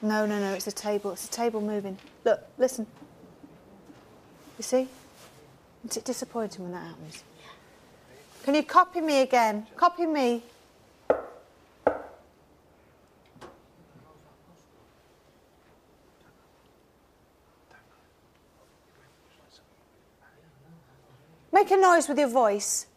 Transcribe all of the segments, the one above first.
No, it's a table. It's a table moving. Look, listen. You see? Isn't it disappointing when that happens? Can you copy me again? Copy me. Make a noise with your voice.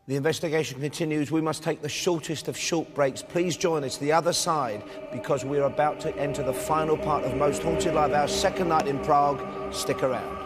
The investigation continues. We must take the shortest of short breaks. Please join us the other side because we're about to enter the final part of Most Haunted Live, our second night in Prague. Stick around.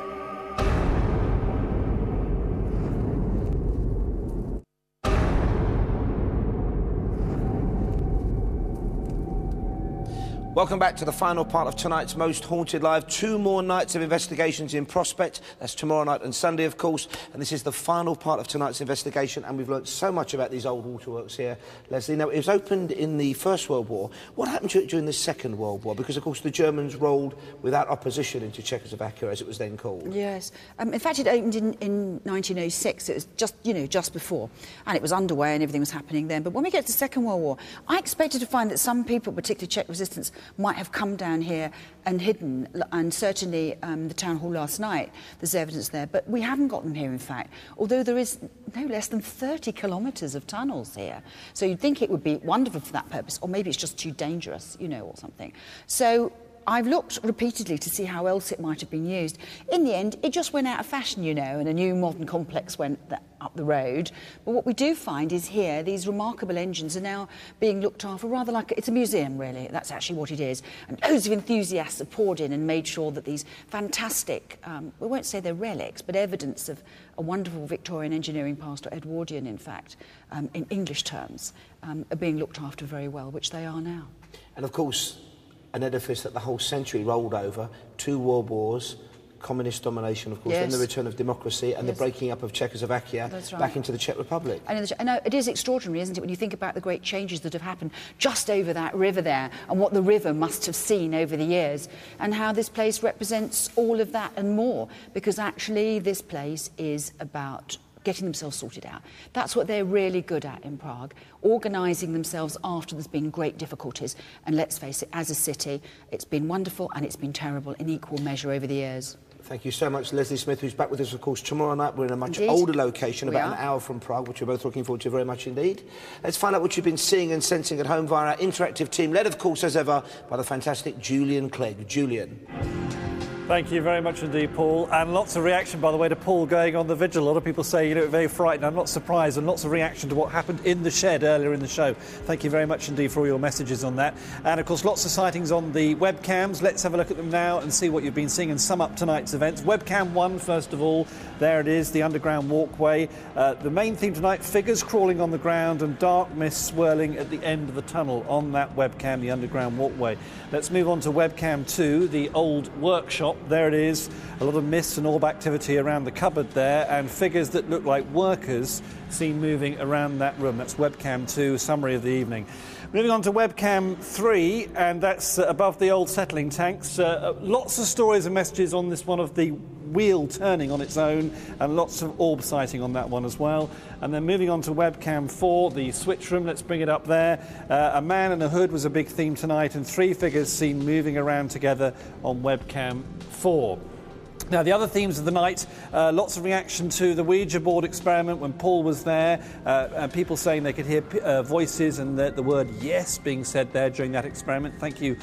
Welcome back to the final part of tonight's Most Haunted Live. 2 more nights of investigations in prospect. That's tomorrow night and Sunday, of course. And this is the final part of tonight's investigation. And we've learnt so much about these old waterworks here, Leslie. Now, it was opened in the First World War. What happened to it during the Second World War? Because, of course, the Germans rolled without opposition into Czechoslovakia, as it was then called. Yes. In fact, it opened in 1906. It was just before. And it was underway and everything was happening then. But when we get to the Second World War, I expected to find that some people, particularly Czech resistance, might have come down here and hidden, and certainly the town hall last night, there's evidence there, but we haven't got them here, in fact, although there is no less than 30 kilometres of tunnels here. So you'd think it would be wonderful for that purpose, or maybe it's just too dangerous, or something. So I've looked repeatedly to see how else it might have been used. In the end, it just went out of fashion, and a new modern complex went up the road. But what we do find is here, these remarkable engines are now being looked after rather like it's a museum, really. That's actually what it is. And loads of enthusiasts have poured in and made sure that these fantastic, we won't say they're relics, but evidence of a wonderful Victorian engineering past, or Edwardian, in fact, in English terms, are being looked after very well, which they are now. And of course, an edifice that the whole century rolled over, 2 world wars, communist domination, of course, yes. then the return of democracy and yes. the breaking up of Czechoslovakia back into the Czech Republic. I know it is extraordinary, isn't it, when you think about the great changes that have happened just over that river there and what the river must have seen over the years and how this place represents all of that and more, because actually this place is about getting themselves sorted out. That's what they're really good at in Prague, organising themselves after there's been great difficulties. And let's face it, as a city, it's been wonderful and it's been terrible in equal measure over the years. Thank you so much, Leslie Smith, who's back with us, of course, tomorrow night. We're in a much Indeed. older location, about an hour from Prague, which we're both looking forward to very much indeed. Let's find out what you've been seeing and sensing at home via our interactive team, led, of course, as ever, by the fantastic Julian Clegg. Julian. Thank you very much indeed, Paul. And lots of reaction, by the way, to Paul going on the vigil. A lot of people say, very frightened. I'm not surprised, and lots of reaction to what happened in the shed earlier in the show. Thank you very much indeed for all your messages on that. And, of course, lots of sightings on the webcams. Let's have a look at them now and see what you've been seeing and sum up tonight's events. Webcam 1, first of all. There it is, the underground walkway. The main theme tonight, figures crawling on the ground and dark mist swirling at the end of the tunnel on that webcam, the underground walkway. Let's move on to webcam 2, the old workshop. There it is, a lot of mist and orb activity around the cupboard there, and figures that look like workers seen moving around that room. That's webcam 2, summary of the evening. Moving on to webcam 3, and that's above the old settling tanks. Lots of stories and messages on this one of the wheel turning on its own, and lots of orb sighting on that one as well. And then moving on to webcam 4, the switch room. Let's bring it up there. A man in a hood was a big theme tonight, and 3 figures seen moving around together on webcam 4. Now, the other themes of the night, lots of reaction to the Ouija board experiment when Paul was there, people saying they could hear voices and the word yes being said there during that experiment. Thank you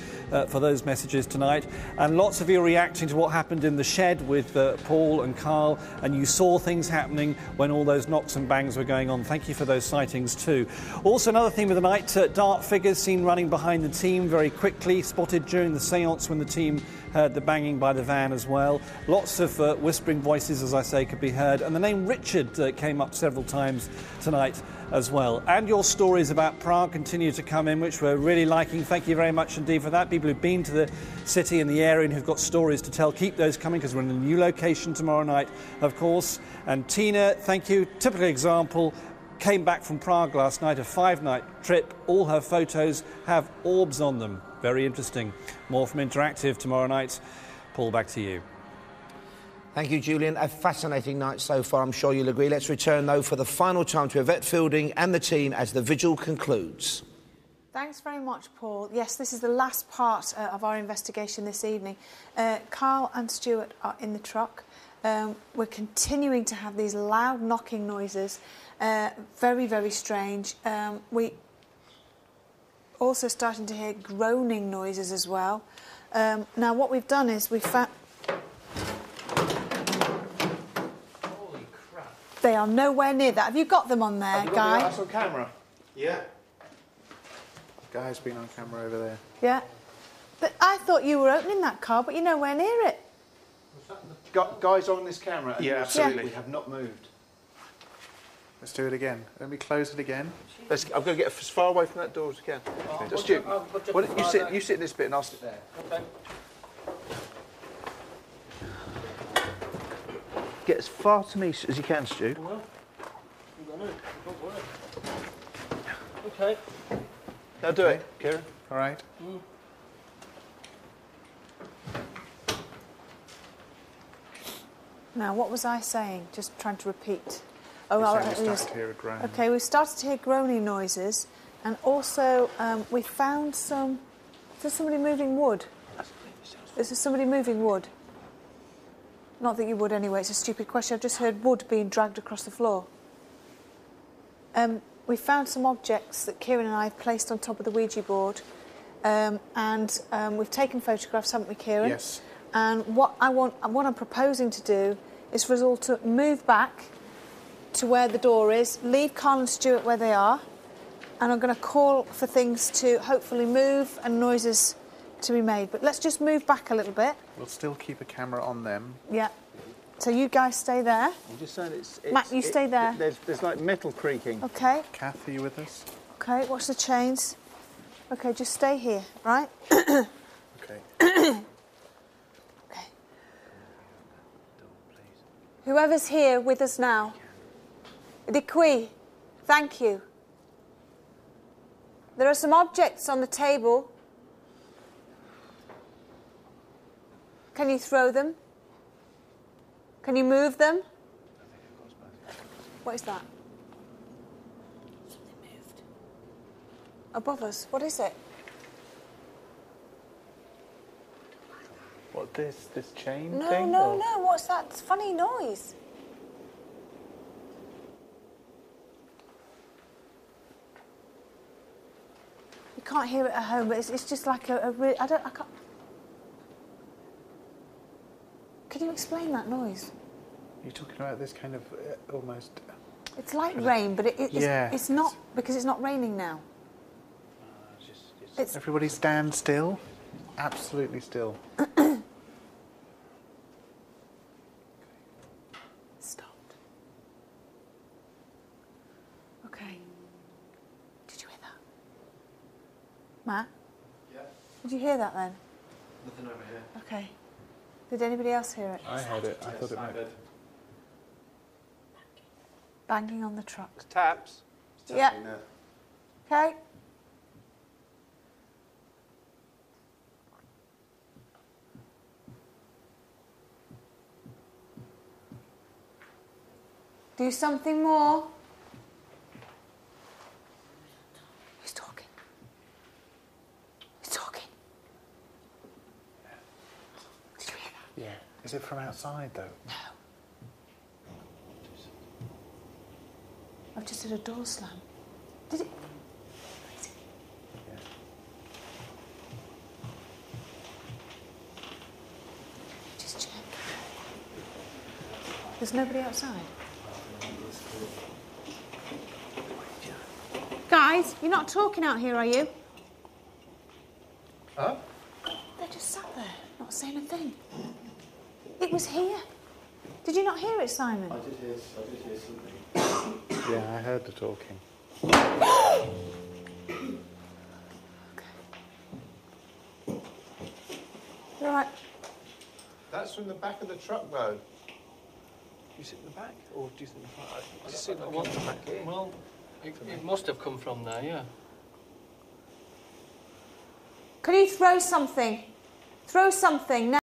for those messages tonight. And lots of you reacting to what happened in the shed with Paul and Carl, and you saw things happening when all those knocks and bangs were going on. Thank you for those sightings too. Also, another theme of the night, dark figures seen running behind the team very quickly, spotted during the séance when the team heard the banging by the van as well. Lots of whispering voices, as I say, could be heard. And the name Richard came up several times tonight as well. And your stories about Prague continue to come in, which we're really liking. Thank you very much indeed for that. People who've been to the city and the area and who've got stories to tell, keep those coming, because we're in a new location tomorrow night, of course. And Tina, thank you. Typical example. Came back from Prague last night, a 5-night trip. All her photos have orbs on them. Very interesting. More from Interactive tomorrow night. Paul, back to you. Thank you, Julian. A fascinating night so far, I'm sure you'll agree. Let's return, though, for the final time to Yvette Fielding and the team as the vigil concludes. Thanks very much, Paul. Yes, this is the last part of our investigation this evening. Carl and Stuart are in the truck. We're continuing to have these loud knocking noises. Very, very strange. We also starting to hear groaning noises as well. Now, what we've done is we've found... Holy crap. They are nowhere near that. Have you got them on there, Guy? That's on camera. Yeah. Guy's been on camera over there. Yeah. But I thought you were opening that car, but you're nowhere near it. Guy's on this camera. And Yeah, absolutely. We have not moved. Let's do it again. Let me close it again. I'm going to get as far away from that door as I can. Just Stu, why don't you sit in this bit and I'll sit there. Okay. Get as far to me as you can, Stu. Well, okay. Now do it, Kieran. All right. Now, what was I saying? Just trying to repeat. Oh, We well, started to hear a groan. okay, we started to hear groaning noises, and also we found some... Is there somebody moving wood? Is there somebody moving wood? Not that you would anyway, it's a stupid question. I've just heard wood being dragged across the floor. We found some objects that Kieran and I have placed on top of the Ouija board, and we've taken photographs, haven't we, Kieran? Yes. And what I'm proposing to do is for us all to move back to where the door is, leave Carl and Stuart where they are, and I'm going to call for things to hopefully move and noises to be made. But let's just move back a little bit. We'll still keep a camera on them. Yeah. So you guys stay there. I'm just saying it's Matt, you stay there. There's like metal creaking. Okay. Kath, are you with us? Okay, watch the chains. Okay, just stay here, right? Okay. Okay. Whoever's here with us now. Diqui, thank you. There are some objects on the table. Can you throw them? Can you move them? What is that? Something moved. Above us. What is it? What, this chain No, thing? no, or- no. What's that funny noise? You can't hear it at home, but it's just like I can't... Can you explain that noise? You're talking about this kind of almost... It's like rain, but Yeah. it's not, because it's not raining now. It's, Everybody stand still. Absolutely still. stopped. Okay. Did you hear that? Matt? Yeah. Did you hear that then? Nothing over here. Okay. Did anybody else hear it? I heard it. I thought it might... Banging on the truck. It's taps. Yeah. Okay. Do something more. Who's talking? Who's talking? Did you hear that? Yeah. Is it from outside, though? No. I've just heard a door slam. Did it? Yeah. Just check. There's nobody outside. Guys, you're not talking out here, are you? Huh? They just sat there, not saying a thing. It was here. Did you not hear it, Simon? I did hear something. Yeah, I heard the talking. You're right. That's from the back of the truck, though. You sit in the back, or do you sit in the front? I just sit in the back here. Well, it must have come from there, yeah. Can you throw something? Throw something now.